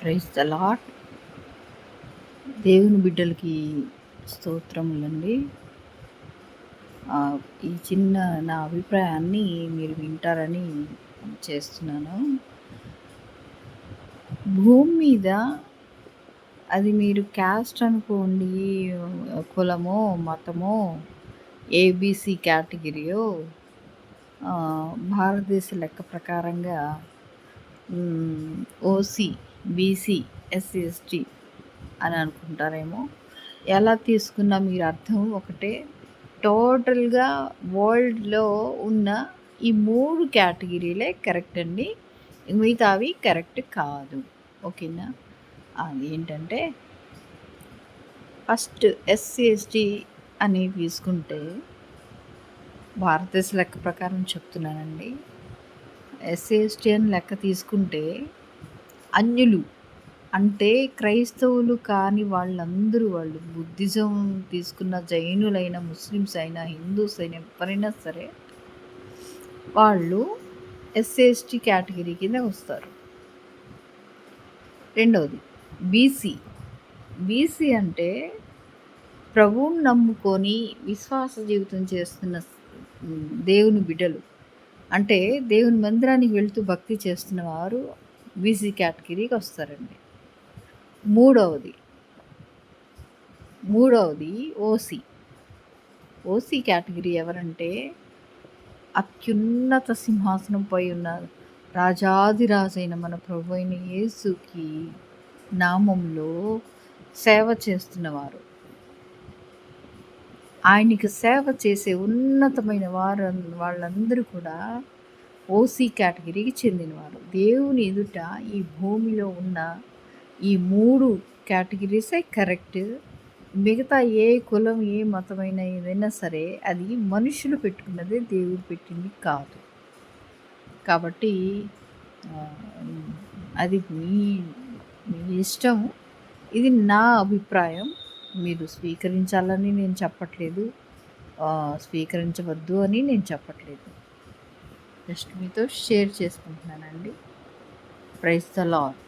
Praise the lord. దేవుని బిడ్డలకి స్తోత్రములండి. ఈ చిన్న నా అభిప్రాయాన్ని మీరు వింటారని చేస్తున్నాను. భూమి మీద అది మీరు క్యాస్ట్ అనుకోండి, కులమో మతమో, ఏబీసీ కేటగిరీయో, భారతదేశ లెక్క ప్రకారంగా ఓసీ, బీసీ, ఎస్సీ, ఎస్టీ అని అనుకుంటారేమో. ఎలా తీసుకున్నా మీరు అర్థం ఒకటే. టోటల్గా వరల్డ్లో ఉన్న ఈ 3 కేటగిరీలే కరెక్ట్ అండి. మిగతావి కరెక్ట్ కాదు. ఓకేనా? అది ఏంటంటే ఫస్ట్ ఎస్సీ, ఎస్టీ అని తీసుకుంటే భారతదేశ లెక్క ప్రకారం చెప్తున్నానండి. ఎస్సీ, ఎస్టీ అని లెక్క తీసుకుంటే అన్యులు అంటే క్రైస్తవులు కాని వాళ్ళందరూ, వాళ్ళు బుద్ధిజం తీసుకున్న జైనులైన, ముస్లిమ్స్ అయినా, హిందూస్ అయినా, ఎవరైనా సరే వాళ్ళు ఎస్సీ, ఎస్టీ కేటగిరీ కింద వస్తారు. రెండవది బీసీ. బీసీ అంటే ప్రభువుని నమ్ముకొని విశ్వాస జీవితం చేస్తున్న దేవుని బిడ్డలు, అంటే దేవుని మందిరానికి వెళ్తూ భక్తి చేస్తున్న వారు బీసీ కేటగిరీకి వస్తారండి. మూడవది ఓసీ. ఓసీ కేటగిరీ ఎవరంటే అత్యున్నత సింహాసనంపై ఉన్న రాజాదిరాజైన మన ప్రభు అయిన యేసుకి నామంలో సేవ చేస్తున్నవారు, ఆయనకి సేవ చేసే ఉన్నతమైన వాళ్ళందరూ కూడా ఓసీ కేటగిరీకి చెందినవారు. దేవుని ఎదుట ఈ భూమిలో ఉన్న ఈ 3 కేటగిరీసే కరెక్ట్. మిగతా ఏ కులం, ఏ మతమైన ఏదైనా సరే అది మనుషులు పెట్టుకున్నదే, దేవుడు పెట్టింది కాదు. కాబట్టి అది మీ ఇష్టం. ఇది నా అభిప్రాయం. మీరు స్వీకరించాలని నేను చెప్పట్లేదు, స్వీకరించవద్దు అని నేను చెప్పట్లేదు. జస్ట్ మీతో షేర్ చేసుకుంటున్నానండి. Praise the lord.